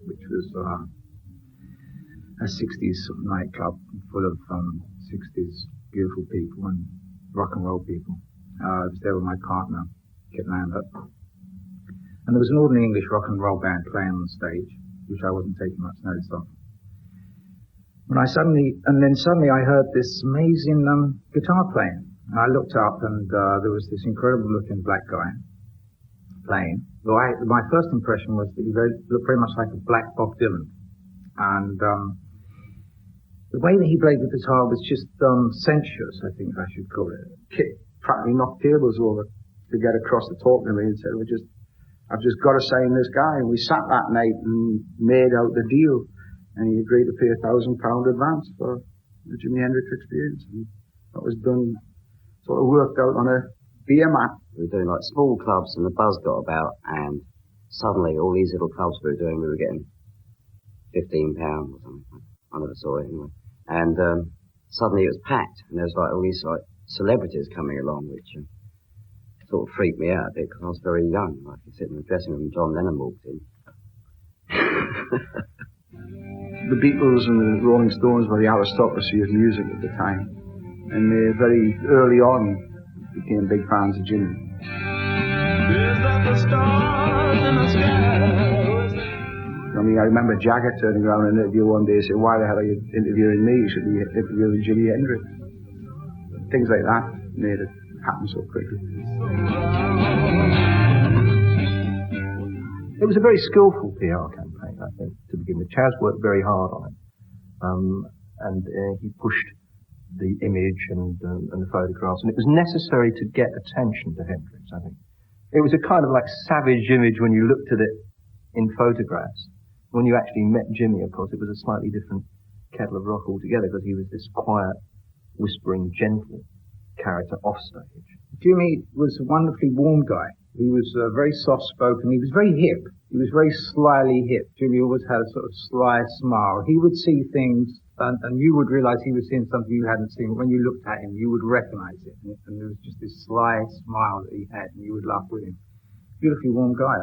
which was a 60s sort of nightclub full of 60s beautiful people and rock and roll people. I was there with my partner, Kit Lambert. And there was an ordinary English rock and roll band playing on the stage, which I wasn't taking much notice of. Then suddenly I heard this amazing guitar playing. And I looked up and there was this incredible looking black guy playing. Well, my first impression was that he looked very much like a black Bob Dylan. And the way that he played the guitar was just sensuous, I think I should call it. Kit practically knocked tables over to get across to talk to me and said, I've just got to sign this guy. And we sat that night and made out the deal. And he agreed to pay £1,000 advance for the Jimi Hendrix experience. And that was done, sort of worked out on a beer mat. We were doing like small clubs and the buzz got about, and suddenly all these little clubs we were getting £15 or something. I never saw it anyway. And suddenly it was packed, and there was like all these like celebrities coming along, which sort of freaked me out a bit because I was very young. I could sit in the dressing room and John Lennon walked in. The Beatles and the Rolling Stones were the aristocracy of music at the time. And they very early on became big fans of Jimmy. I mean, I remember Jagger turning around in an interview one day saying, why the hell are you interviewing me? You should be interviewing Jimi Hendrix. Things like that made it happen so quickly. It was a very skillful PR campaign, I think, to begin with. Chaz worked very hard on it. And he pushed the image and the photographs, and it was necessary to get attention to Hendrix, I think. It was a kind of like savage image when you looked at it in photographs. When you actually met Jimmy, of course, it was a slightly different kettle of rock altogether, because he was this quiet, whispering, gentle character off stage. Jimmy was a wonderfully warm guy. He was very soft-spoken. He was very hip. He was very slyly hip. Jimmy always had a sort of sly smile. He would see things, and you would realize he was seeing something you hadn't seen. When you looked at him, you would recognize it. And there was just this sly smile that he had, and you would laugh with him. Beautifully warm guy.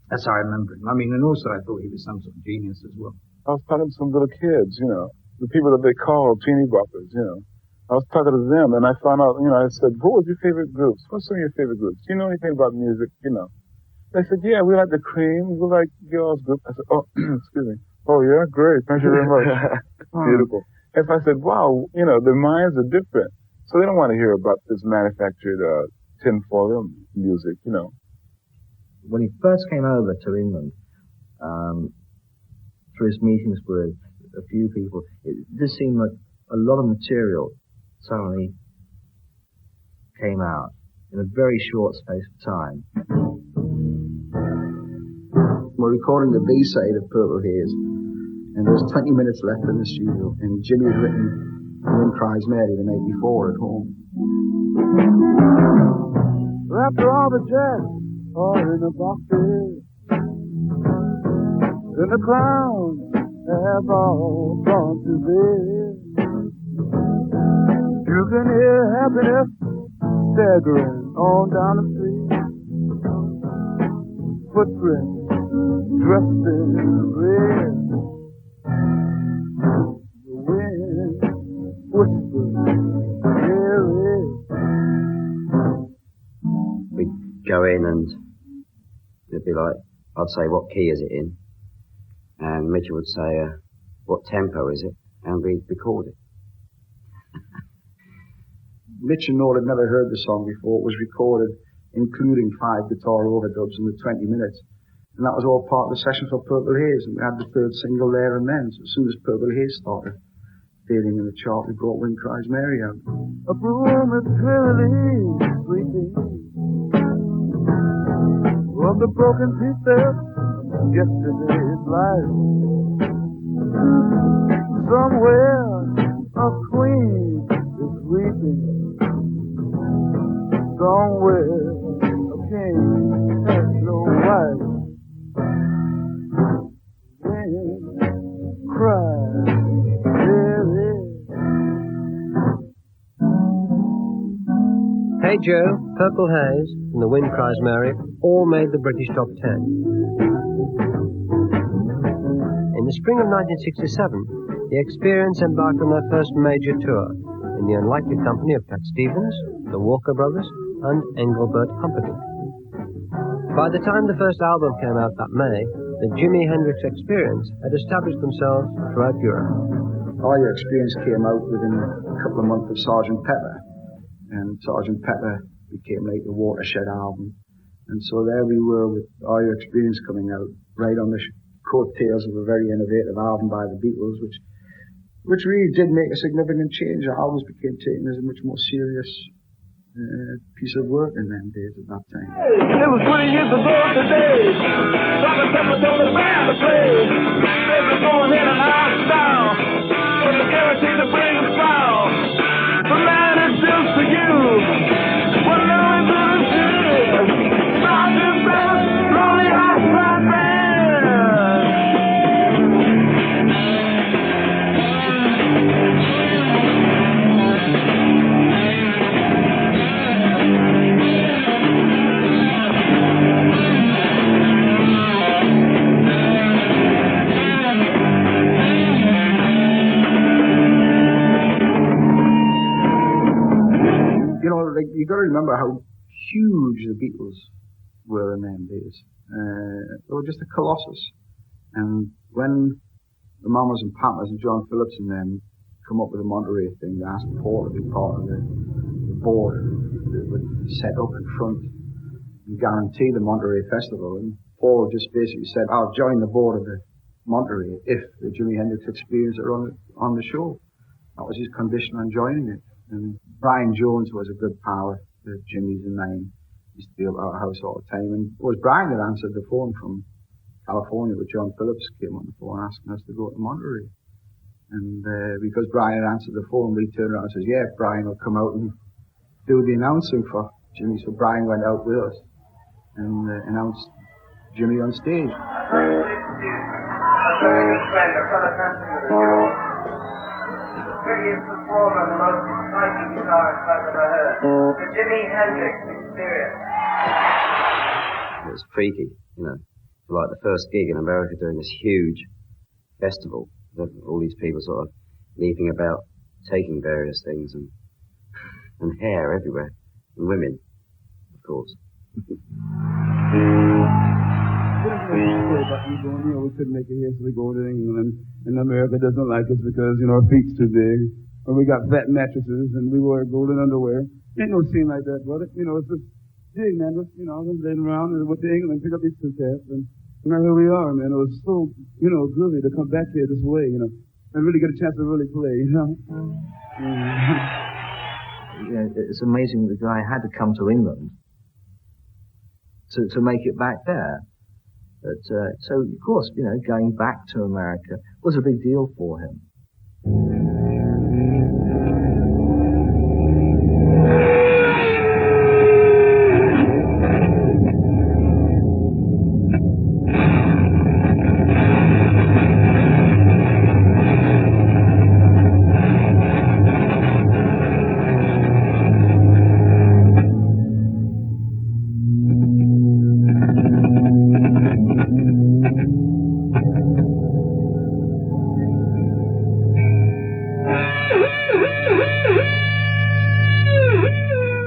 That's how I remember him. I mean, and also I thought he was some sort of genius as well. I was talking to some little kids, the people that they call teeny boppers, I was talking to them, and I found out, I said, what was your favorite groups? What's some of your favorite groups? Do you know anything about music? They said, yeah, we like the Cream, we like girls group. I said, oh, excuse me. Oh, yeah, great. Thank you very much. Beautiful. If I said, wow, their minds are different. So they don't want to hear about this manufactured tinfoil music, When he first came over to England, through his meetings with a few people, it just seemed like a lot of material suddenly came out in a very short space of time. We're recording the B-side of Purple Haze, and there's 20 minutes left in the studio, and Jimmy had written Wind Cries Mary the night before at home. After all the jazz are in the boxes, and the clowns have all gone to bed, you can hear happiness staggering on down the street. Footprints dressed in red. The wind whispers, here it. We'd go in and it'd be like, I'd say, what key is it in? And Mitchell would say, what tempo is it? And we'd record it. Mitch and Noel had never heard the song before. It was recorded, including 5 guitar overdubs in the 20 minutes. And that was all part of the session for Purple Haze. And we had the third single there and then. So as soon as Purple Haze started fading in the chart, we brought Wind Cries Mary out. A broom is drearily sweeping of the broken pieces of yesterday's life. Somewhere a queen is weeping. Somewhere a king has no wife. Wind cries Mary. Hey Joe, Purple Haze, and The Wind Cries Mary all made the British top 10. the spring of 1967, the Experience embarked on their first major tour in the unlikely company of Cat Stevens, the Walker Brothers, and Engelbert Humperdinck. By the time the first album came out that May, the Jimi Hendrix Experience had established themselves throughout Europe. Our Experience came out within a couple of months of Sgt. Pepper, and Sgt. Pepper became like the Watershed album. And so there we were with Our Experience coming out, right on the coattails of a very innovative album by the Beatles, which really did make a significant change. It always became taken as a much more serious piece of work in them days at that time. It was 20 years ago today. Sgt. Pepper told the band to play. They were going in and out of style. But the guarantee to bring a smile. The man is built for you. What now is it to do? Sgt. Pepper, lonely hearts club band. You know, like, you got to remember how huge the Beatles were in them days. They were just a colossus. And when the Mamas and Papas and John Phillips and them come up with the Monterey thing, they asked Paul to be part of the board that would set up in front and guarantee the Monterey Festival. And Paul just basically said, I'll join the board of the Monterey if the Jimi Hendrix Experience are on the show. That was his condition on joining it. And Brian Jones was a good pal of Jimmy's and mine. Used to be at our house all the time. And it was Brian that answered the phone from California with John Phillips, came on the phone asking us to go to Monterey. And because Brian had answered the phone, we turned around and said, yeah, Brian will come out and do the announcing for Jimmy. So Brian went out with us and announced Jimmy on stage. Prettiest performer, the most exciting guitarist I've ever heard. The Jimi Hendrix Experience. It was freaky, you know. Like the first gig in America doing this huge festival. All these people sort of leaping about, taking various things, and hair everywhere. And women, of course. We couldn't make it here, so we go to England, and America doesn't like us because, our feet's too big, or we got fat mattresses, and we wear golden underwear. Ain't no scene like that, brother. It's just, gee, man, just, I was laying around and went to England and picked up these two cats, and now here we are, man. It was so, groovy to come back here this way, and really get a chance to really play, Yeah, it's amazing the guy had to come to England to make it back there. But, so, of course, going back to America was a big deal for him.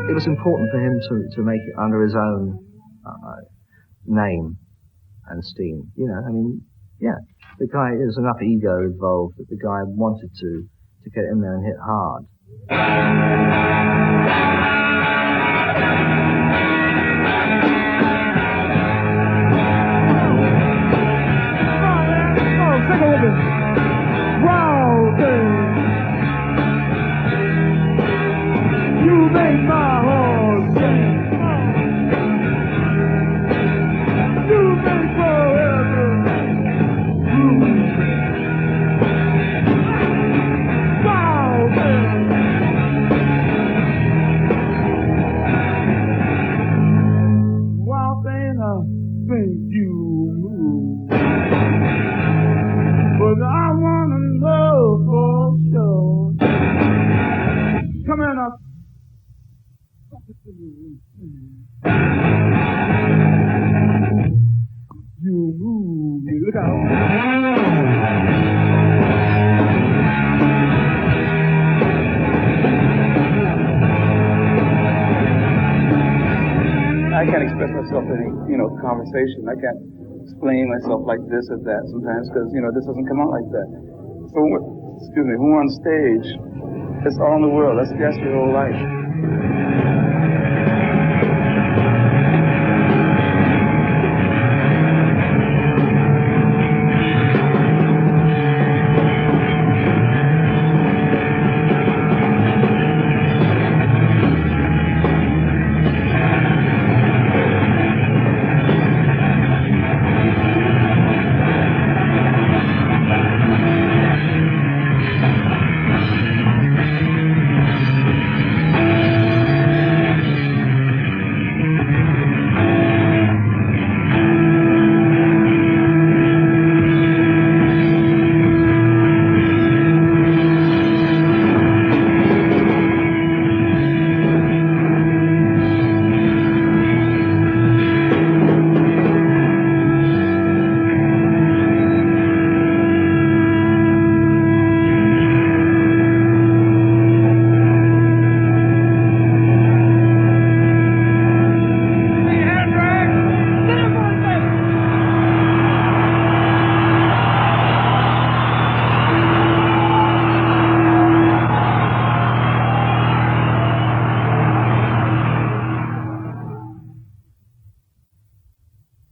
It was important for him to make it under his own name and steam. The guy, there's enough ego involved that the guy wanted to get in there and hit hard. You move me. Look out. myself in any, conversation. I can't explain myself like this or that sometimes because, this doesn't come out like that. So, when we're on stage, it's all in the world. That's your whole life.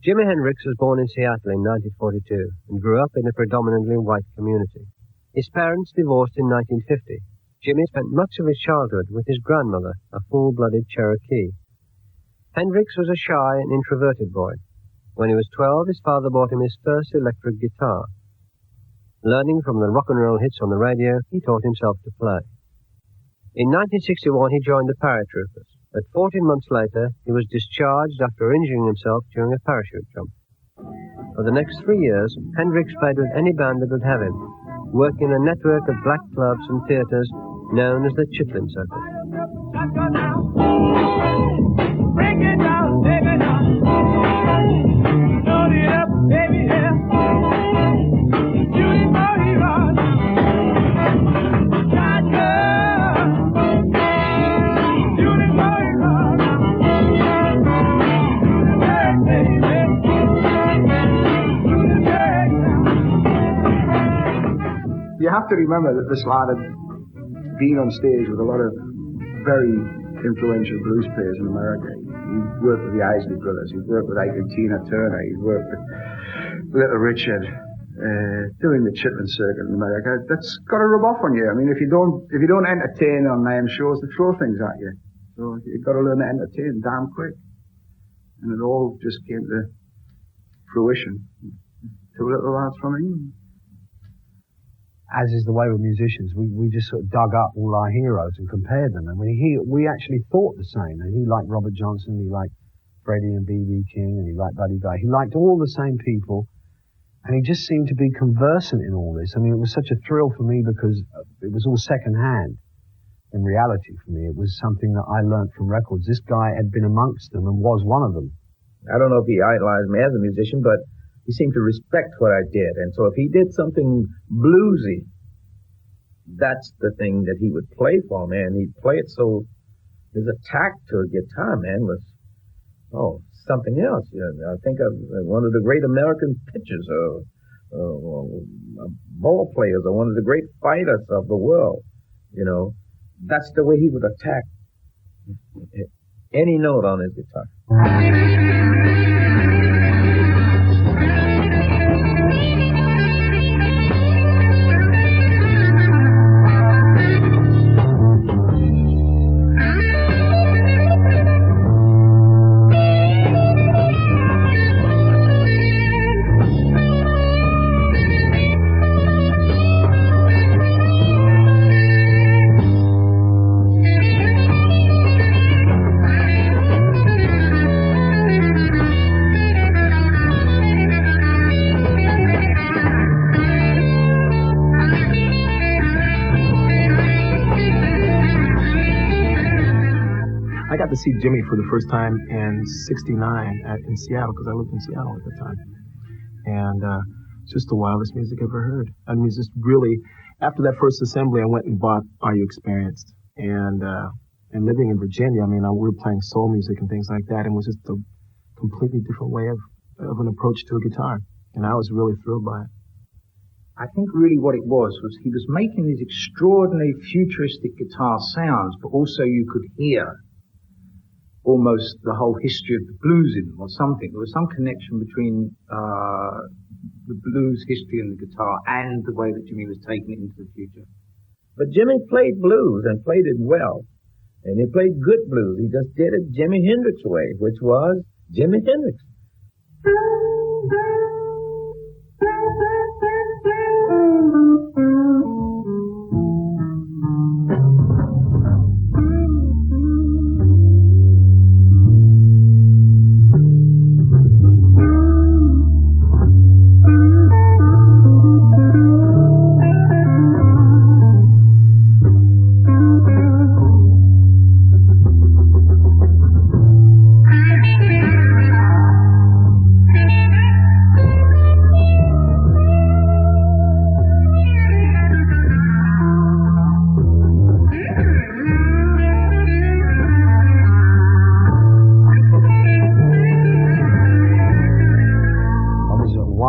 Jimi Hendrix was born in Seattle in 1942 and grew up in a predominantly white community. His parents divorced in 1950. Jimi spent much of his childhood with his grandmother, a full-blooded Cherokee. Hendrix was a shy and introverted boy. When he was 12, his father bought him his first electric guitar. Learning from the rock and roll hits on the radio, he taught himself to play. In 1961, he joined the paratroopers. But 14 months later, he was discharged after injuring himself during a parachute jump. For the next 3 years, Hendrix played with any band that would have him, working in a network of black clubs and theaters known as the Chitlin Circuit. Break it down, baby, now. Load it up, baby, yeah. Beautiful hero. God, girl. Beautiful hero. Hey, baby. You have to remember that this lad had been on stage with a lot of very influential blues players in America. He worked with the Isley Brothers, he worked with Ike and Tina Turner, he worked with Little Richard, doing the Chitlin Circuit in America. That's got to rub off on you. I mean, if you don't entertain on them shows, they throw things at you. So you've got to learn to entertain damn quick. And it all just came to fruition. Two little lads from England. As is the way with musicians, we just sort of dug up all our heroes and compared them. And we actually thought the same. And he liked Robert Johnson, he liked Freddie and B.B. King, and he liked Buddy Guy. He liked all the same people. And he just seemed to be conversant in all this. I mean, it was such a thrill for me because it was all secondhand. In reality, for me, it was something that I learnt from records. This guy had been amongst them and was one of them. I don't know if he idolized me as a musician, but he seemed to respect what I did. And so if he did something bluesy, that's the thing that he would play for me. And he'd play it so his attack to a guitar, man, was, something else. I think of one of the great American pitchers or ball players or one of the great fighters of the world. That's the way he would attack any note on his guitar. To see Jimmy for the first time in '69 in Seattle, because I lived in Seattle at the time, and it's just the wildest music I've ever heard. I mean, it's just really, after that first assembly, I went and bought Are You Experienced, and living in Virginia, I mean, we were playing soul music and things like that, and it was just the completely different way of an approach to a guitar. And I was really thrilled by it. I think really what it was he was making these extraordinary futuristic guitar sounds, but also you could hear almost the whole history of the blues in them or something. There was some connection between the blues history and the guitar and the way that Jimmy was taking it into the future. But Jimmy played blues and played it well. And he played good blues. He just did it Jimi Hendrix way, which was Jimi Hendrix.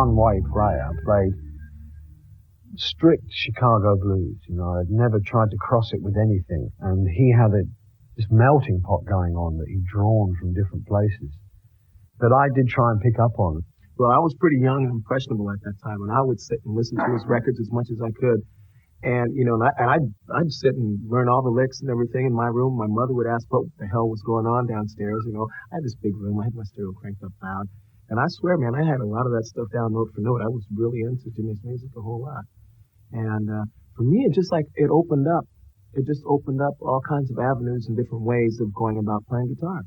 one-way player. I played strict Chicago blues, you know. I'd never tried to cross it with anything. And he had this melting pot going on that he'd drawn from different places that I did try and pick up on. Well, I was pretty young and impressionable at that time, and I would sit and listen to his records as much as I could. And, you know, I'd sit and learn all the licks and everything in my room. My mother would ask what the hell was going on downstairs. You know, I had this big room. I had my stereo cranked up loud. And I swear, man, I had a lot of that stuff down note for note. I was really into Jimmy's music a whole lot. And for me, it just like, it opened up. It just opened up all kinds of avenues and different ways of going about playing guitar.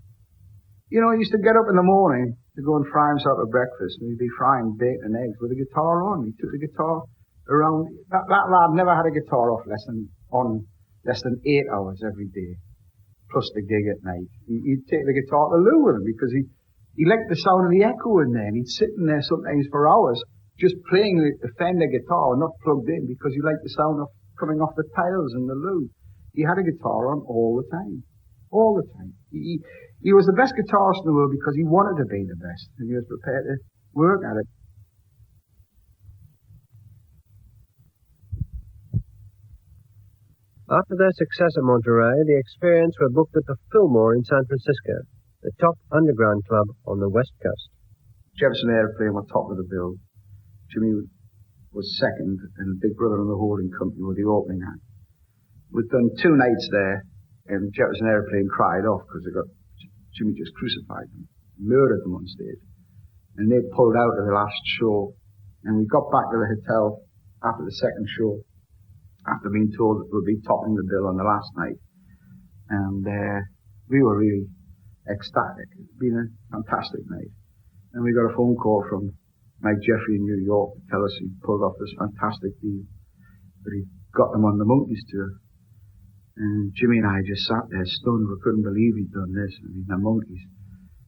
You know, he used to get up in the morning to go and fry himself a breakfast, and he'd be frying bacon and eggs with a guitar on. He took the guitar around. That lad never had a guitar off less than 8 hours every day, plus the gig at night. He'd take the guitar to Lou with him because he liked the sound of the echo in there, and he'd sit in there sometimes for hours just playing the Fender guitar, not plugged in, because he liked the sound of coming off the tiles and the Lou. He had a guitar on all the time. All the time. He was the best guitarist in the world because he wanted to be the best, and he was prepared to work at it. After their success at Monterey, the Experience were booked at the Fillmore in San Francisco, the top underground club on the West Coast. Jefferson Airplane were top of the bill. Jimmy was second, and Big Brother and the Holding Company were the opening act. We'd done 2 nights there, and Jefferson Airplane cried off because Jimmy just crucified them, murdered them on stage. And they pulled out of the last show, and we got back to the hotel after the second show, after being told that we'd be topping the bill on the last night. And we were really ecstatic. It's been a fantastic night. And we got a phone call from Mike Jeffrey in New York to tell us he pulled off this fantastic deal, that he got them on the Monkeys tour. And Jimmy and I just sat there stunned. We couldn't believe he'd done this. I mean, the Monkeys.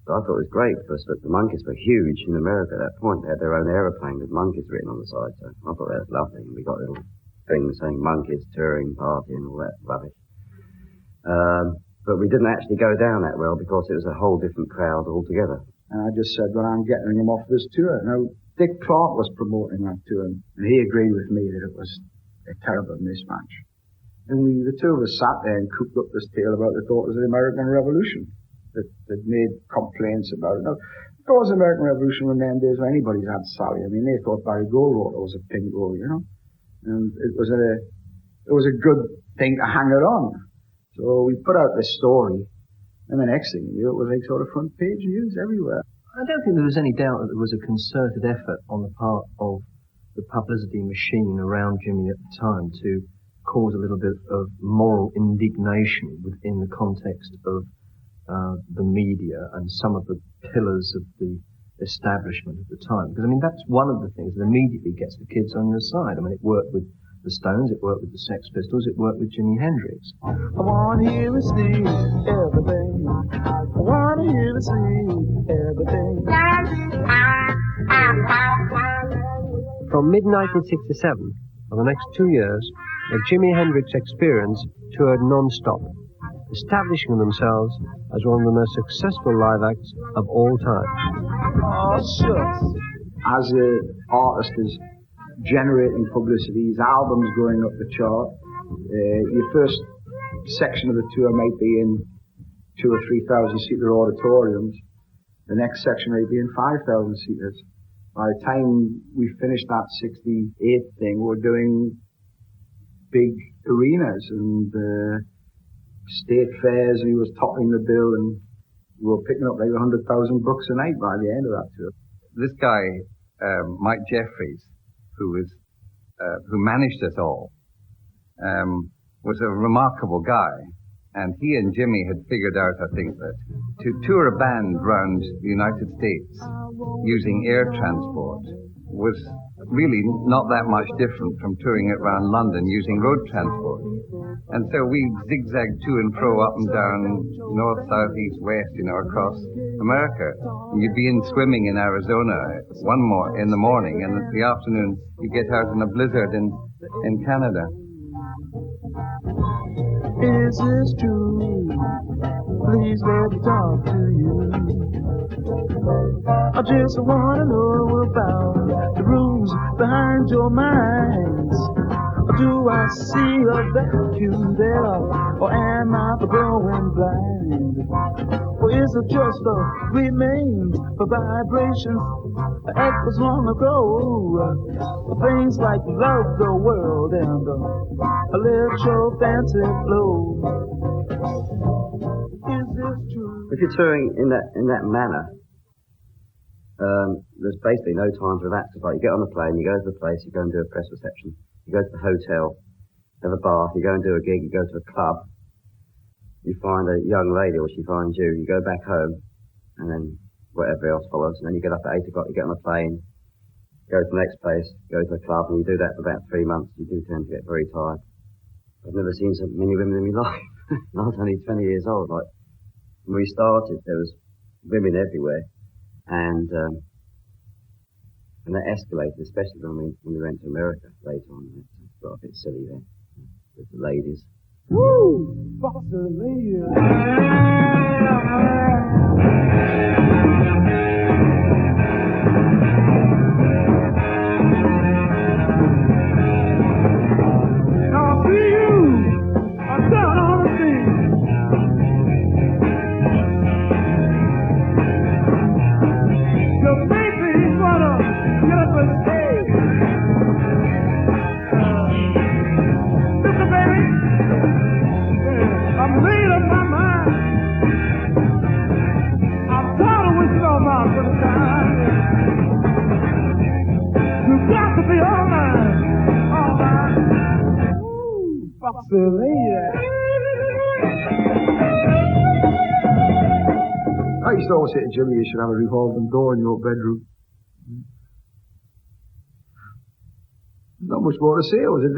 I thought it was great because the Monkeys were huge in America at that point. They had their own aeroplane with Monkeys written on the side. So I thought that was lovely. And we got little things saying Monkeys, touring, party and all that rubbish. But we didn't actually go down that well because it was a whole different crowd altogether. And I just said, well, I'm getting him off this tour. Now, Dick Clark was promoting that tour, and he agreed with me that it was a terrible mismatch. And the two of us sat there and cooked up this tale about the Daughters of the American Revolution that made complaints about it. Now, the Daughters of the American Revolution were in them days when anybody's had Sally. I mean, they thought Barry Goldwater was a pinko, you know. And it was a good thing to hang it on. So we put out this story, and the next thing you knew, it was like sort of front page news everywhere. I don't think there was any doubt that there was a concerted effort on the part of the publicity machine around Jimmy at the time to cause a little bit of moral indignation within the context of the media and some of the pillars of the establishment at the time. Because, I mean, that's one of the things that immediately gets the kids on your side. I mean, it worked with the Stones, it worked with the Sex Pistols, it worked with Jimi Hendrix. I want to hear and see everything. I want to hear and see everything. From mid-1967, for the next 2 years, the Jimi Hendrix Experience toured non-stop, establishing themselves as one of the most successful live acts of all time. Oh, shucks. As an artist is generating publicity, his album's going up the chart. Your first section of the tour might be in 2,000 or 3,000 seater auditoriums. The next section might be in 5,000 seaters. By the time we finish that 68 thing, we're doing big arenas and state fairs, and he was topping the bill, and we were picking up like $100,000 a night by the end of that tour. This guy, Mike Jeffries, who managed us all, was a remarkable guy. And he and Jimmy had figured out, I think, that to tour a band round the United States using air transport was really not that much different from touring it around London using road transport. And so we zigzagged to and fro, up and down, north, south, east, west, across America. And you'd be in swimming in Arizona in the morning, and in the afternoon you get out in a blizzard in Canada. Is this true? Please let me talk to you. I just want to know about the rooms behind your minds. Do I see a vacuum there, or am I growing blind? Or is it just a remains of vibrations echoes long ago? Things like love, the world, and electro fancy flow. Is this true? If you're touring in that manner, there's basically no time to relax. It's like you get on the plane, you go to the place, you go and do a press reception, you go to the hotel, have a bath, you go and do a gig, you go to a club, you find a young lady or she finds you, you go back home, and then whatever else follows, and then you get up at 8 o'clock, you get on the plane, go to the next place, go to a club, and you do that for about 3 months. You do tend to get very tired. I've never seen so many women in my life. I was only 20 years old. Like, when we started, there was women everywhere, and that escalated, especially when we went to America later on. It got a bit silly then, with the ladies. Woo! Fuck the lady. I used to always say to Jimmy, you should have a revolving door in your bedroom. Not much more to say. It was a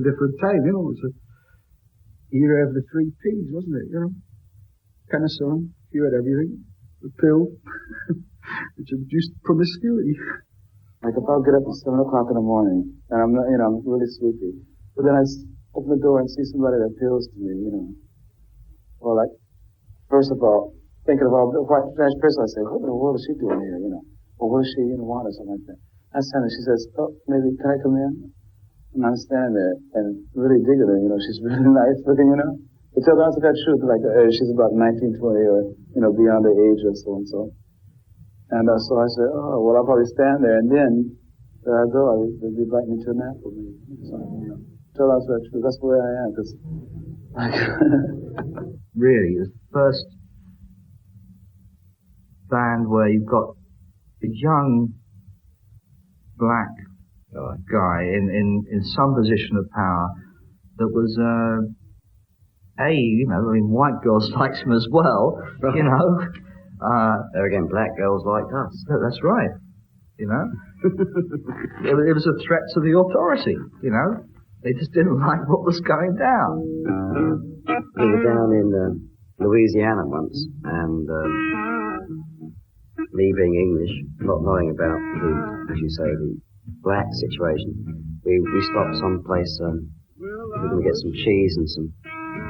different time, It was the era of the 3 Ps, wasn't it? Penicillin, you had everything. The pill, which induced promiscuity. Like if I'll get up at 7 o'clock in the morning, and I'm not, I'm really sleepy, but then I open the door and see somebody that appeals to me, Or like, first of all, thinking of all the white trash person, I say, what in the world is she doing here, Or what does she want or something like that. I stand there, she says, oh, maybe, can I come in? And I'm standing there and really digging her, she's really nice looking, But tell the honest to God truth, like, she's about 19, 20 or, beyond the age of so and so. And so I said, oh, well, I'll probably stand there, and then there I go, they'll be inviting me to a nap with me. So, tell the honest to God truth, that's the way I am, because, really, the first band where you've got a young black guy in some position of power that was white girls liked him as well, There again, black girls liked us. That's right, it was a threat to the authority, They just didn't like what was going down. We were down in Louisiana once, and me being English, not knowing about the black situation, we stopped someplace, we were going to get some cheese and some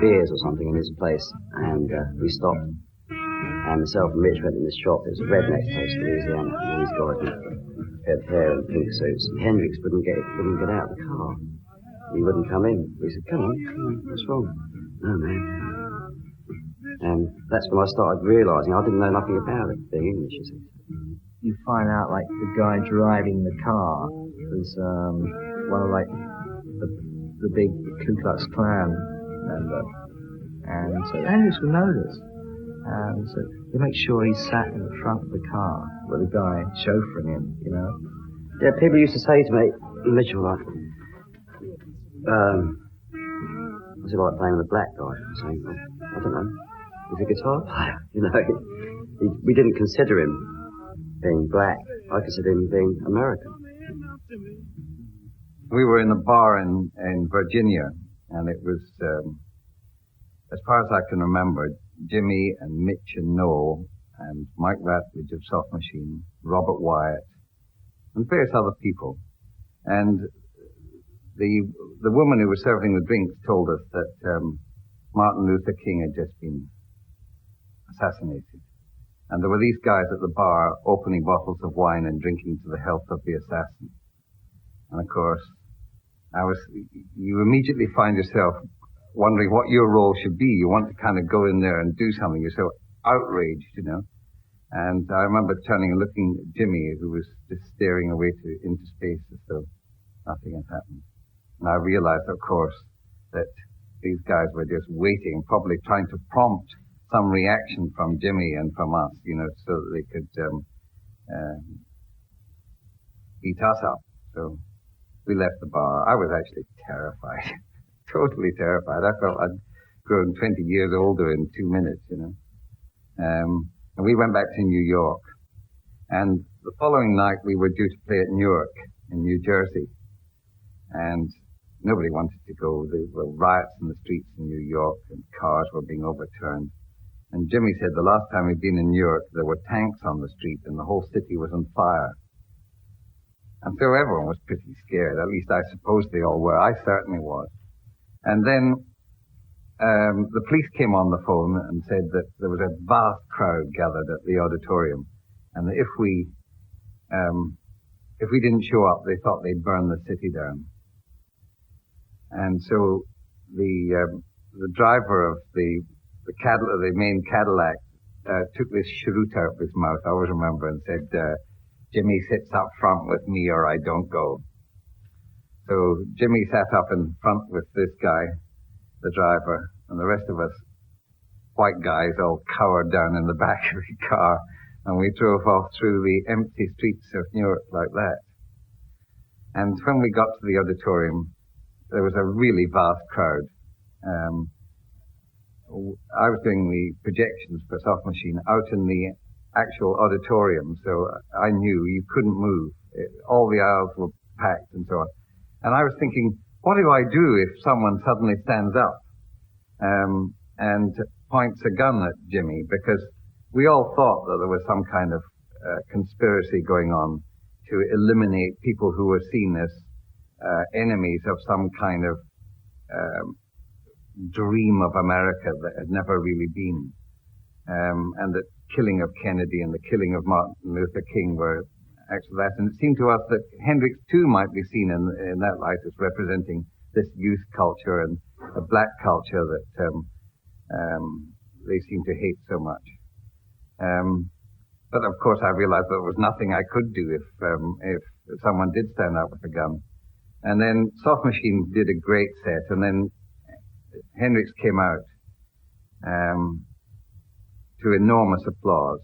beers or something in this place, and we stopped, And myself and Mitch went in this shop. It was a redneck place in Louisiana. And all these guys had hair and pink suits. And Hendrix wouldn't get out of the car. He wouldn't come in. We said, come on, what's wrong? No, man. And that's when I started realising I didn't know nothing about it, being English, you see. You find out, like, the guy driving the car was one of, like, the big Ku Klux Klan member. And so Hendrix would know this. And so he makes sure he's sat in the front of the car with a guy chauffeuring him, you know. Yeah, people used to say to me, Mitchell, like, what's it like playing with a black guy? I'm saying, well, I don't know. He's a guitar player, you know. We didn't consider him being black. I considered him being American. We were in a bar in Virginia, and it was, as far as I can remember, Jimmy and Mitch and Noel and Mike Ratledge of Soft Machine, Robert Wyatt, and various other people. And the woman who was serving the drinks told us that Martin Luther King had just been assassinated. And there were these guys at the bar opening bottles of wine and drinking to the health of the assassin. And of course, you immediately find yourself wondering what your role should be. You want to kind of go in there and do something. You're so outraged, you know. And I remember turning and looking at Jimmy, who was just staring away into space as though nothing had happened. And I realized, of course, that these guys were just waiting, probably trying to prompt some reaction from Jimmy and from us, you know, so that they could eat us up. So we left the bar. I was actually terrified, totally terrified. I felt I'd grown 20 years older in 2 minutes, you know. And we went back to New York. And the following night we were due to play at Newark in New Jersey. And nobody wanted to go. There were riots in the streets in New York and cars were being overturned. And Jimmy said the last time we'd been in New York, there were tanks on the street and the whole city was on fire. And so everyone was pretty scared. At least I suppose they all were. I certainly was. And then the police came on the phone and said that there was a vast crowd gathered at the auditorium, and that if we didn't show up, they thought they'd burn the city down. And so the driver of the main Cadillac took this cheroot out of his mouth, I always remember, and said, Jimmy sits up front with me or I don't go. So Jimmy sat up in front with this guy, the driver, and the rest of us white guys all cowered down in the back of the car, and we drove off through the empty streets of Newark like that. And when we got to the auditorium, there was a really vast crowd. I was doing the projections for Soft Machine out in the actual auditorium, so I knew you couldn't move. All the aisles were packed and so on. And I was thinking, what do I do if someone suddenly stands up and points a gun at Jimmy? Because we all thought that there was some kind of conspiracy going on to eliminate people who were seen as enemies of some kind of dream of America that had never really been. And that killing of Kennedy and the killing of Martin Luther King were actually that. And it seemed to us that Hendrix too might be seen in that light as representing this youth culture and a black culture that they seem to hate so much. But of course I realized there was nothing I could do if someone did stand up with a gun. And then Soft Machine did a great set, and then Hendrix came out to enormous applause.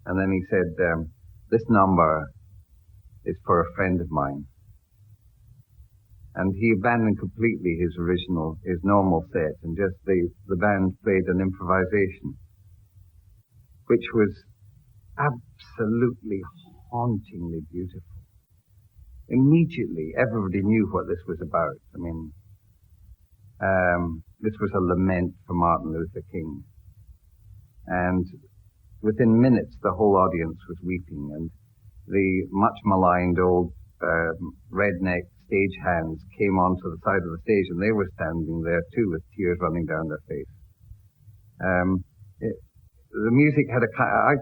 And then he said, this number is for a friend of mine. And he abandoned completely his normal set, and just the band played an improvisation, which was absolutely hauntingly beautiful. Immediately, everybody knew what this was about. I mean, this was a lament for Martin Luther King. And within minutes, the whole audience was weeping, and the much maligned old redneck stagehands came onto the side of the stage, and they were standing there too with tears running down their face. the music had I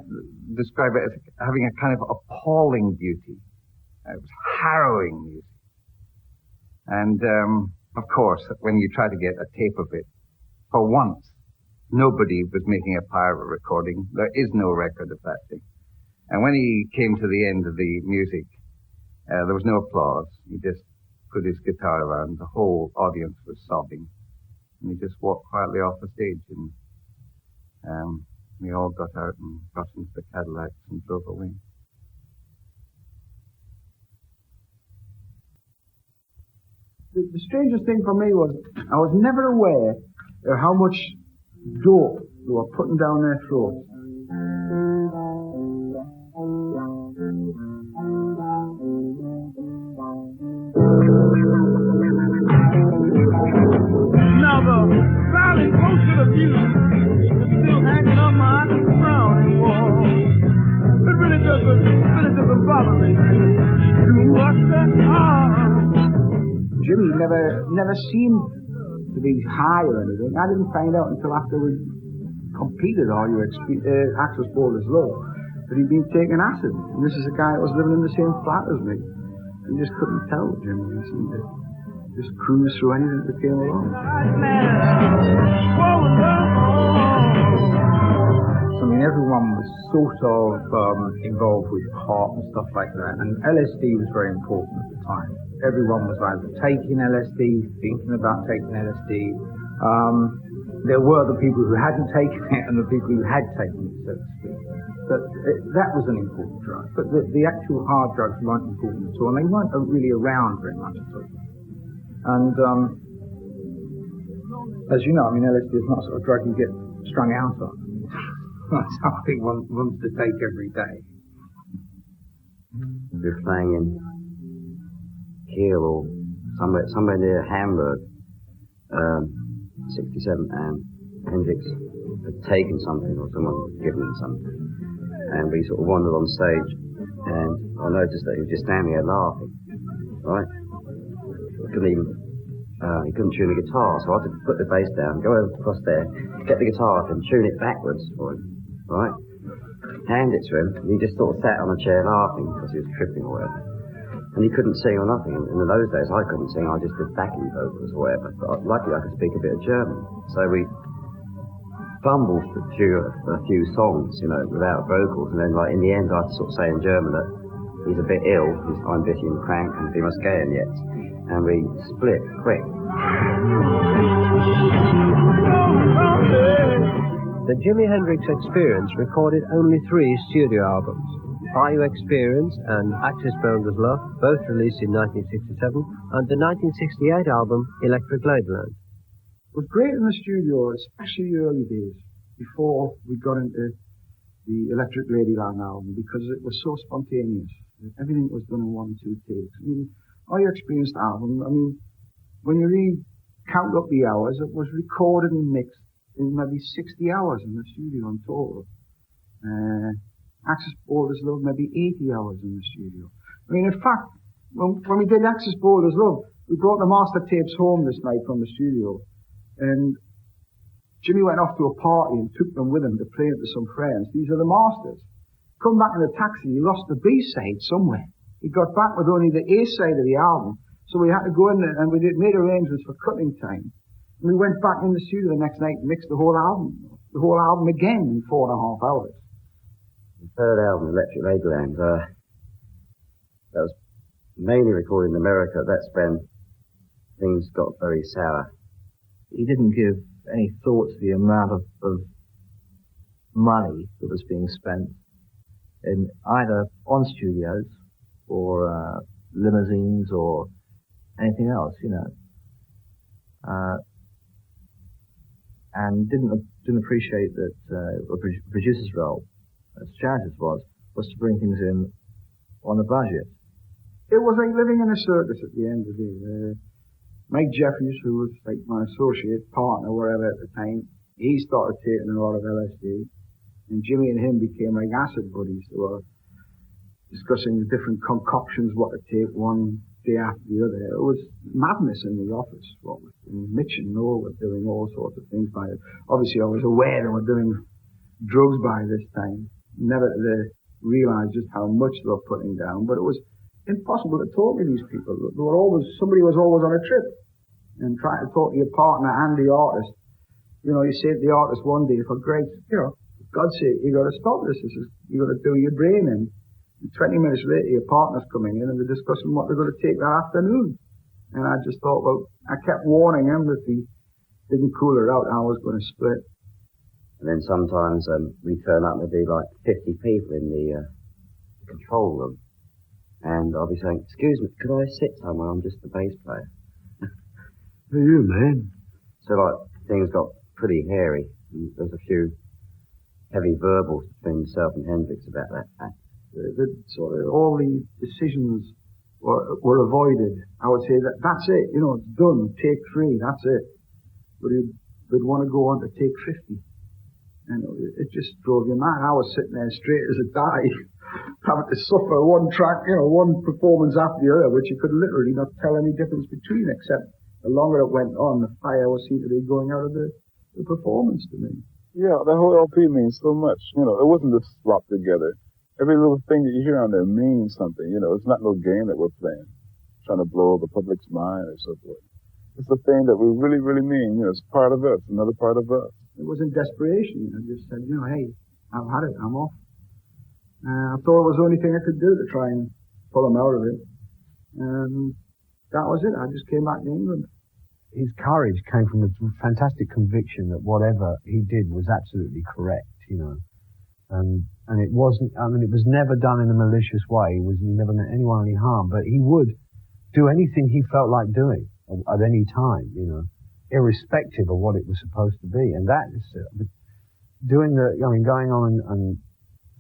describe it as having a kind of appalling beauty. It was harrowing music. And, of course, when you try to get a tape of it, for once, nobody was making a pirate recording. There is no record of that thing. And when he came to the end of the music, there was no applause. He just put his guitar around. The whole audience was sobbing. And he just walked quietly off the stage. And we all got out and got into the Cadillacs and drove away. The strangest thing for me was I was never aware of how much dope they were putting down their throats. Now the silent ghost of the view is still hanging on my frowning wall. It really doesn't bother me too much that Jimmy never seemed to be high or anything. I didn't find out until after we completed All Your Access Borders Love that he'd been taking acid. And this is a guy that was living in the same flat as me. You just couldn't tell Jimmy. He seemed to just cruise through anything that came along. I mean, everyone was sort of involved with pot and stuff like that, and LSD was very important at the time. Everyone was either taking LSD, thinking about taking LSD. There were the people who hadn't taken it and the people who had taken it, so to speak. But that was an important drug. But the actual hard drugs weren't important at all, and they weren't really around very much at all. And as you know, I mean, LSD is not sort of drug you get strung out on. That's something one wants to take every day. We were playing in Kiel or somewhere near Hamburg, 67, and Hendrix had taken something or someone had given him something. And we sort of wandered on stage, and I noticed that he was just standing there laughing, right? He couldn't tune the guitar, so I had to put the bass down, go over across there, get the guitar up and tune it backwards for him, right? Hand it to him, and he just sort of sat on a chair laughing because he was tripping or whatever. And he couldn't sing or nothing. And in those days, I couldn't sing, I just did backing vocals or whatever. But luckily, I could speak a bit of German. So we fumbled a few songs, without vocals. And then, in the end, I had to sort of say in German that he's a bit ill, he's ein bisschen krank, and we must gehen jetzt. And we split quick. The Jimi Hendrix Experience recorded only 3 studio albums. Are You Experience and Access Borders Love, both released in 1967, and the 1968 album Electric Ladyland. It was great in the studio, especially the early days, before we got into the Electric Ladyland album, because it was so spontaneous. Everything was done in 1 or 2 takes. I mean, All Your Experience album, when you count up the hours, it was recorded and mixed in maybe 60 hours in the studio in total. Access Borders Love, maybe 80 hours in the studio. I mean, in fact, when we did Access Borders Love, we brought the master tapes home this night from the studio, and Jimmy went off to a party and took them with him to play it to some friends. These are the masters. Come back in the taxi, he lost the B-side somewhere. He got back with only the A-side of the album, so we had to go in there and we made arrangements for cutting time. And we went back in the studio the next night and mixed the whole album again in 4.5 hours. The third album, Electric Ladyland, that was mainly recorded in America. That's when things got very sour. He didn't give any thought to the amount of money that was being spent in either on studios or limousines or anything else, and didn't appreciate that a producer's role, as Chance's was to bring things in on a budget. It was like living in a circus at the end of the day. Mike Jeffries, who was like my associate partner, whatever at the time, he started taking a lot of LSD, and Jimmy and him became like acid buddies. They were discussing the different concoctions, what to take one day after the other. It was madness in the office. And Mitch and Noel were doing all sorts of things by it. Obviously, I was aware they were doing drugs by this time. Never to realise just how much they were putting down, but it was impossible to talk to these people. Somebody was always on a trip, and trying to talk to your partner and the artist. You know, you say to the artist one day, for God's sake, you got to stop this. You got to do your brain in. And 20 minutes later, your partner's coming in and they're discussing what they're going to take that afternoon. And I just thought, well, I kept warning him that if he didn't cool her out, I was going to split. And then sometimes we turn up and there'd be like 50 people in the control room. And I'll be saying, excuse me, could I sit somewhere? I'm just the bass player. Who are you, man? So like things got pretty hairy. And there's a few heavy verbals between myself and Hendrix about that fact. Sort of all the decisions were avoided. I would say that's it, you know, it's done, take 3, that's it. But they'd want to go on to take 50. And it just drove you mad. I was sitting there straight as a die, having to suffer one track, you know, one performance after the other, which you could literally not tell any difference between, except the longer it went on, the fire was seemed to be going out of the performance to me. Yeah, the whole LP means so much. You know, it wasn't just slopped together. Every little thing that you hear on there means something. You know, it's not no game that we're playing, trying to blow the public's mind or so forth. It's the thing that we really, really mean. You know, it's part of us, another part of us. It was in desperation. I just said, you know, hey, I've had it, I'm off. I thought it was the only thing I could do to try and pull him out of it. And that was it. I just came back to England. His courage came from a fantastic conviction that whatever he did was absolutely correct, you know. And it wasn't, I mean, it was never done in a malicious way. He never meant anyone any harm, but he would do anything he felt like doing at any time, you know, irrespective of what it was supposed to be. And that is going on and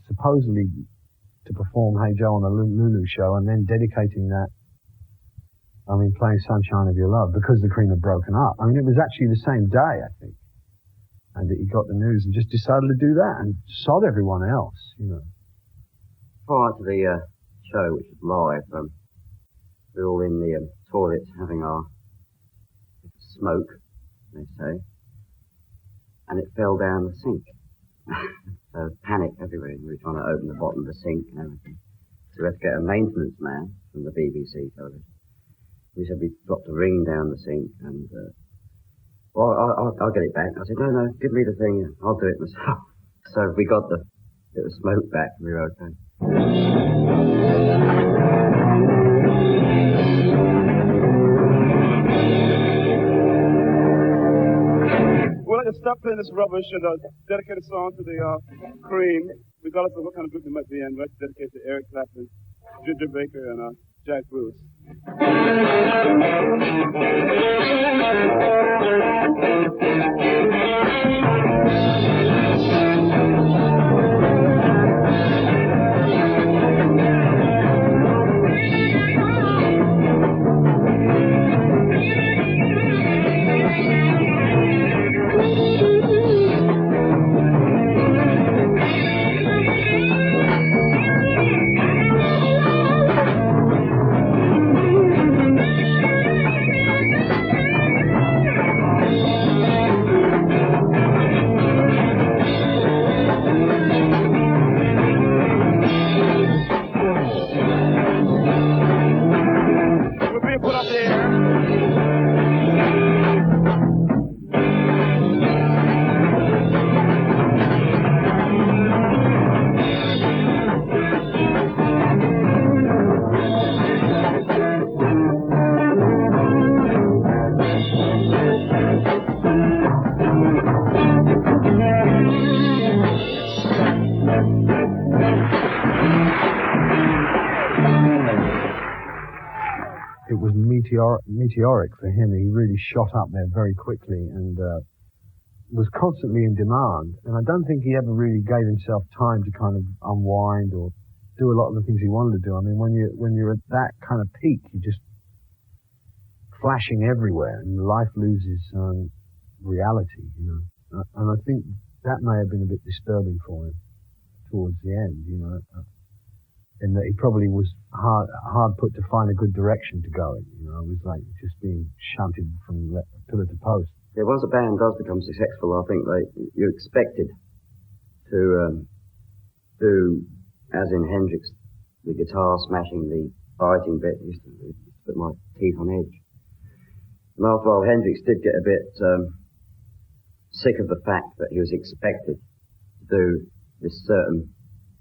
supposedly to perform Hey Joe on the Lulu show and then dedicating that, playing Sunshine of Your Love because the Cream had broken up. I mean, it was actually the same day, I think. And that he got the news and just decided to do that and sod everyone else, you know. Prior to the show, which was live, we were all in the toilets having our smoke, they say, and it fell down the sink. So panic everywhere. We were trying to open the bottom of the sink and everything. So we had to get a maintenance man from the BBC television. We said we dropped a ring down the sink and I'll get it back. I said, no, give me the thing. I'll do it myself. So we got the bit of smoke back and we were okay. We'd like to stop playing this rubbish and dedicate a song to the Cream, regardless of what kind of group they might be in. We'd like to dedicate to Eric Clapton, Ginger Baker, and Jack Bruce. Meteoric for him. He really shot up there very quickly and was constantly in demand. And I don't think he ever really gave himself time to kind of unwind or do a lot of the things he wanted to do. I mean, when you're at that kind of peak, you're just flashing everywhere, and life loses reality, you know. And I think that may have been a bit disturbing for him towards the end, you know. In that he probably was hard put to find a good direction to go in. You know, it was like just being shunted from pillar to post. Yeah, once a band does become successful, I think you're expected to do, as in Hendrix, the guitar smashing, the biting bit. I used to put my teeth on edge. And after a while, Hendrix did get a bit sick of the fact that he was expected to do this certain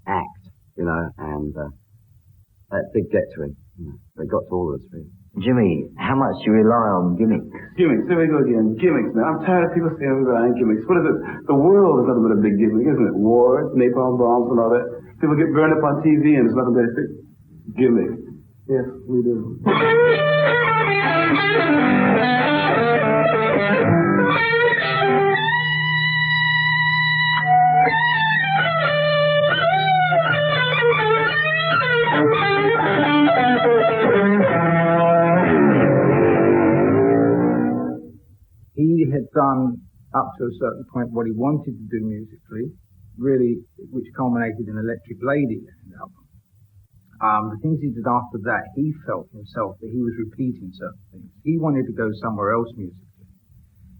act, you know, and that did get to him. You know, but it got to all of us, really. Jimmy, how much do you rely on gimmicks? Gimmicks, here we go again. Gimmicks, man. I'm tired of people saying we're relying on gimmicks. What is it? The world is nothing but a big gimmick, isn't it? Wars, napalm bombs and all that. People get burned up on TV and it's nothing but a gimmick. Yes, we do. He had done up to a certain point what he wanted to do musically, really, which culminated in Electric Lady album. The things he did after that, he felt himself that he was repeating certain things. He wanted to go somewhere else musically.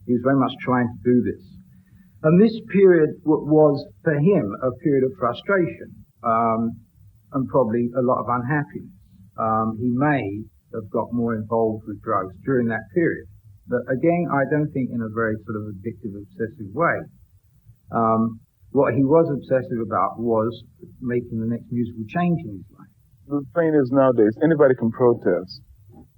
He was very much trying to do this. And this period was, for him, a period of frustration, and probably a lot of unhappiness. He may have got more involved with drugs during that period. But again, I don't think in a very sort of addictive, obsessive way. What he was obsessive about was making the next musical change in his life. The thing is nowadays, anybody can protest,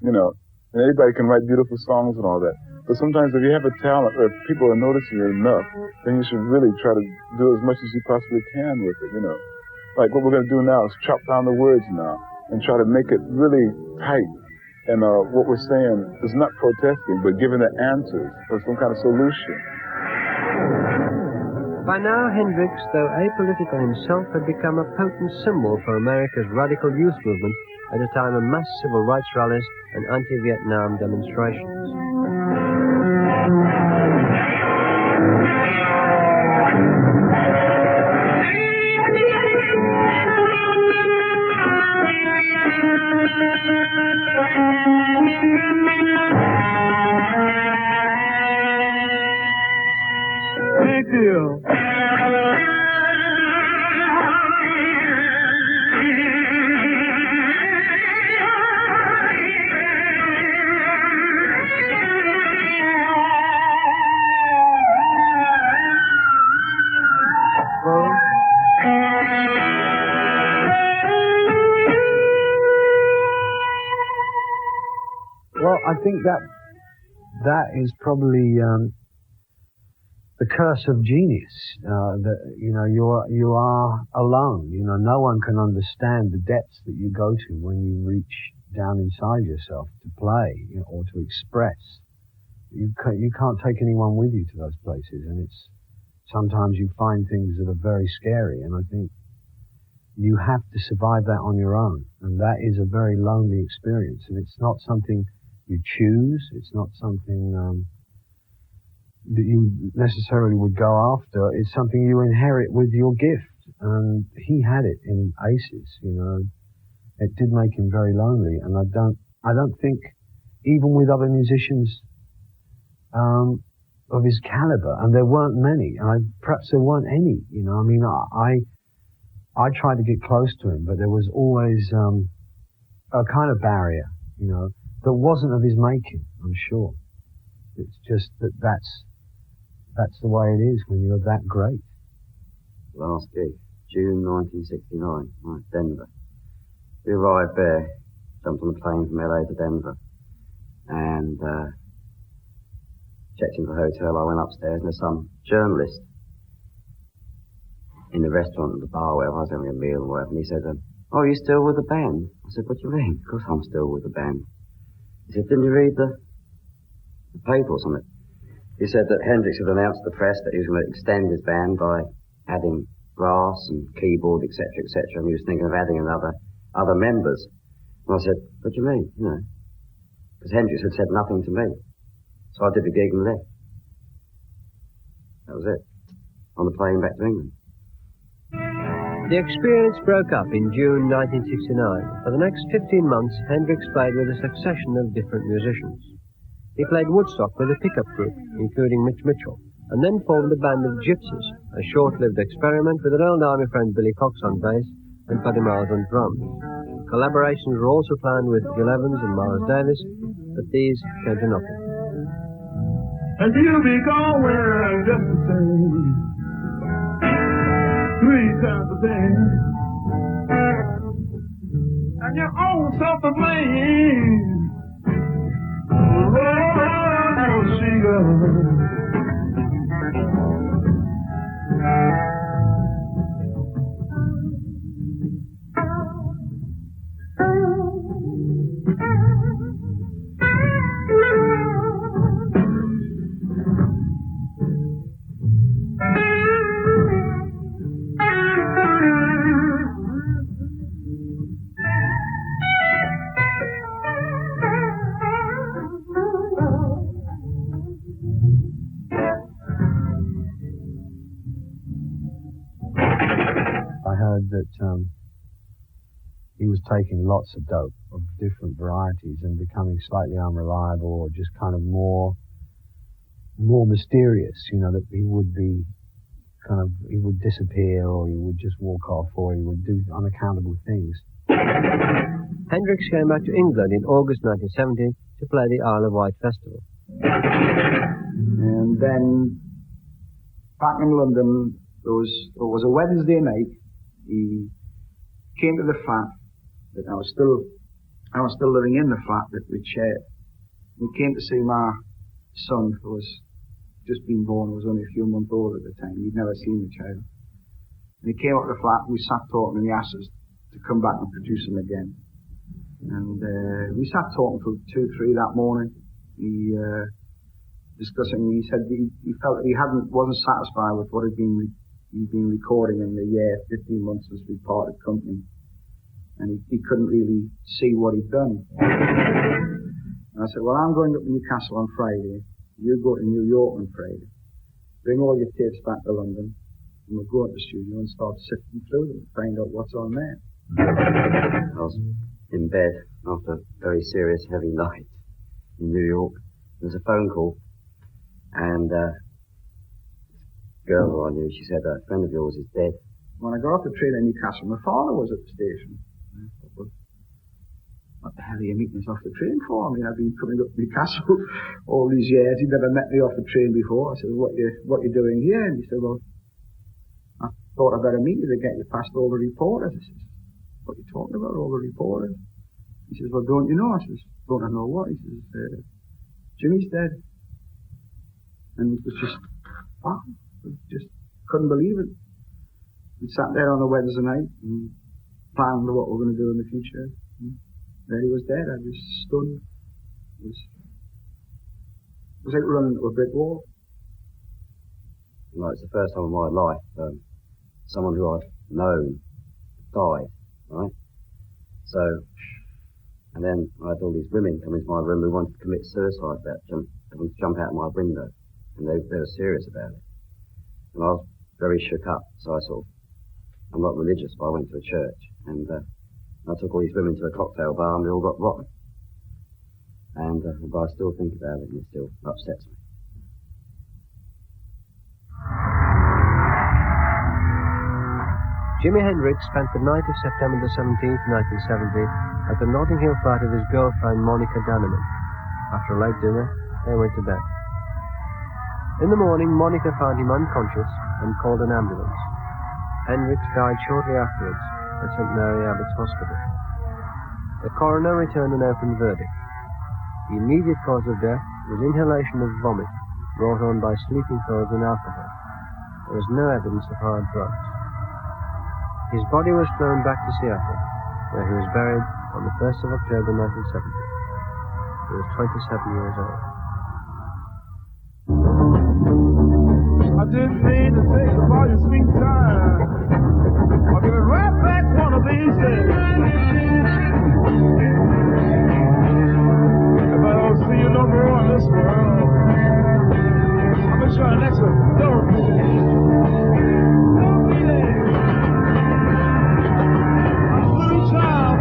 you know, and anybody can write beautiful songs and all that. But sometimes if you have a talent, or if people are noticing you enough, then you should really try to do as much as you possibly can with it, you know. Like what we're going to do now is chop down the words now and try to make it really tight. And what we're saying is not protesting, but giving the answers or some kind of solution. By now, Hendrix, though apolitical himself, had become a potent symbol for America's radical youth movement at a time of mass civil rights rallies and anti-Vietnam demonstrations. Big deal. Well, I think that is probably the curse of genius. That you are alone. You know, no one can understand the depths that you go to when you reach down inside yourself to play, you know, or to express. You can't take anyone with you to those places, and it's sometimes you find things that are very scary. And I think you have to survive that on your own, and that is a very lonely experience. And it's not something you choose. It's not something that you necessarily would go after. It's something you inherit with your gift. And he had it in Aces, you know. It did make him very lonely. And I don't think, even with other musicians of his caliber, and there weren't many, perhaps there weren't any, you know. I mean, I tried to get close to him, but there was always a kind of barrier, you know, that wasn't of his making, I'm sure. It's just that's the way it is when you're that great. Last gig, June 1969, right, Denver. We arrived there, jumped on a plane from LA to Denver, and checked into the hotel. I went upstairs, and there's some journalist in the restaurant, the bar, where I was having a meal or whatever, and he said, "Oh, are you still with the band?" I said, "What do you mean?" "Of course I'm still with the band." He said, "Didn't you read the paper or something?" He said that Hendrix had announced to the press that he was going to extend his band by adding brass and keyboard, etc., etc., and he was thinking of adding other members. And I said, "What do you mean?" You know, because Hendrix had said nothing to me. So I did the gig and left. That was it. On the plane back to England. The experience broke up in June 1969. For the next 15 months, Hendrix played with a succession of different musicians. He played Woodstock with a pickup group, including Mitch Mitchell, and then formed a band of Gypsies, a short-lived experiment with an old army friend Billy Cox on bass and Buddy Miles on drums. Collaborations were also planned with Gil Evans and Miles Davis, but these came to nothing. And you'll be going just the same, 3 times a day, and your own self to blame. Oh, sugar. That he was taking lots of dope of different varieties and becoming slightly unreliable or just kind of more mysterious, you know, that he would be he would disappear or he would just walk off or he would do unaccountable things. Hendrix came back to England in August 1970 to play the Isle of Wight Festival. And then back in London, there was a Wednesday night. He came to the flat that I was still living in the flat that we'd shared. He came to see my son, who was just been born, was only a few months old at the time. He'd never seen the child. And he came up to the flat, and we sat talking, and he asked us to come back and produce him again. And we sat talking till 2, 3 that morning. He discussing. He said he felt that he wasn't satisfied with what he'd been recording in the year 15 months since we parted company, and he couldn't really see what he'd done. And I said, well, I'm going up to Newcastle on Friday. You go to New York on Friday. Bring all your tapes back to London, and we'll go to the studio and start sifting through them and find out what's on there. I was in bed after a very serious, heavy night in New York. There was a phone call, and girl who I knew, she said, a friend of yours is dead. When I got off the train in Newcastle, my father was at the station. I thought, well, what the hell are you meeting us off the train for? I mean, I've been coming up to Newcastle all these years. He'd never met me off the train before. I said, what you doing here? And he said, well, I thought I'd better meet you to get you past all the reporters. I said, what are you talking about, all the reporters? He says, well, don't you know? I says, don't I know what? He says, Jimmy's dead. And it was just, wow. Just couldn't believe it. We sat there on a Wednesday night and planned what we're going to do in the future. And there he was dead. I was stunned. It was like running into a brick wall. Well, it's the first time in my life someone who I'd known died, right? So, and then I had all these women come into my room who wanted to commit suicide, they wanted to jump out of my window, and they were serious about it. And I was very shook up, so I'm not religious, but I went to a church, and I took all these women to a cocktail bar, and they all got rotten. And but I still think about it, and it still upsets me. Jimi Hendrix spent the night of September the 17th, 1970, at the Notting Hill flat of his girlfriend Monica Danneman. After a late dinner, they went to bed. In the morning, Monica found him unconscious and called an ambulance. Hendrix died shortly afterwards at St. Mary Abbott's Hospital. The coroner returned an open verdict. The immediate cause of death was inhalation of vomit brought on by sleeping pills and alcohol. There was no evidence of hard drugs. His body was flown back to Seattle, where he was buried on the 1st of October 1970. He was 27 years old. I didn't mean to take up all your sweet time. I'll give it right back one of these days. If I don't see you no more in this world, I'll make sure the next one don't be there. Don't be there. I'm a little child,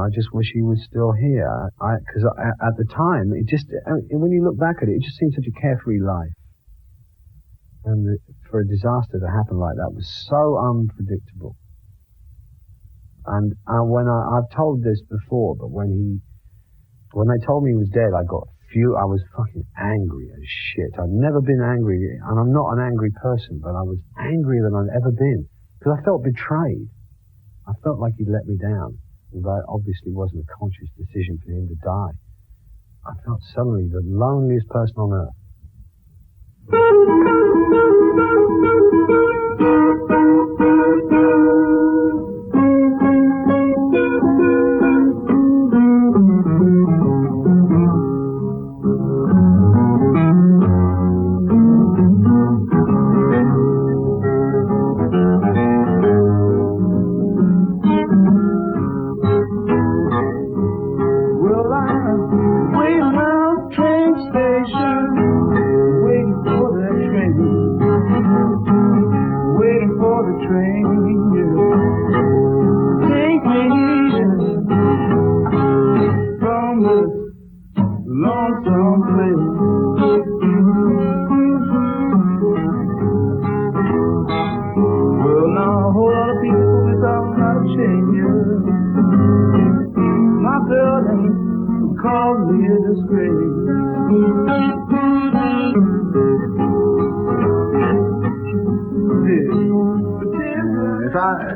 I just wish he was still here. Because at the time, when you look back at it, it just seemed such a carefree life. And for a disaster to happen like that was so unpredictable. And I've told this before, but when they told me he was dead, I was fucking angry as shit. I've never been angry, and I'm not an angry person, but I was angrier than I'd ever been. Because I felt betrayed. I felt like he'd let me down. Although it obviously wasn't a conscious decision for him to die. I felt suddenly the loneliest person on earth.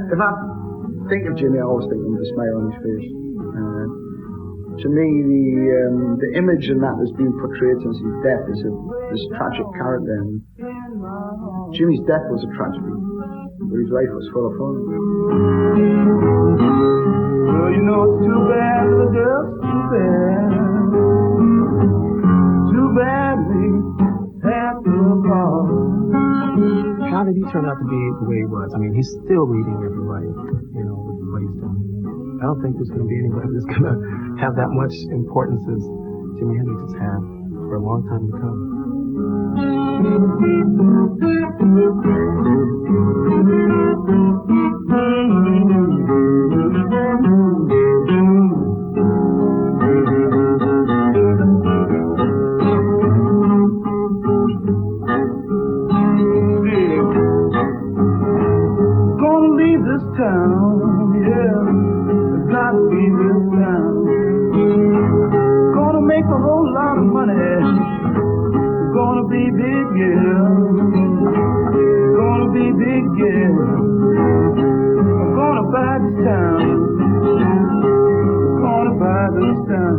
If I think of Jimmy, I always think of the smile on his face. To me, the image and that that's been portrayed since his death is this tragic character. And Jimmy's death was a tragedy, but his life was full of fun. Well, you know it's too bad, little girl, too bad. Too bad we have to part. How did he turn out to be the way he was? I mean, he's still reading everybody, with what he's doing. I don't think there's going to be anybody that's going to have that much importance as Jimi Hendrix has had for a long time to come. Town, yeah, it's got to be this town. Gonna make a whole lot of money. Gonna be big, yeah. Gonna be big, yeah. I'm gonna buy this town. Gonna buy this town.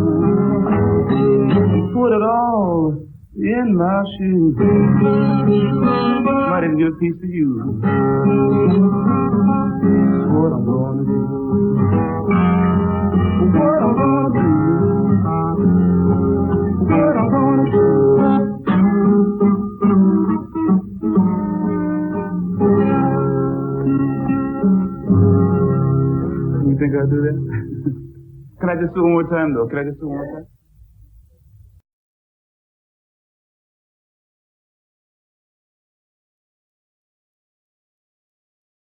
Put it all in my shoes. Might even get a piece for you. What I'm gonna do. What I'm gonna do. What I'm gonna do. You think I'll do that? Can I just do it one more time, though? Can I just do it one more time?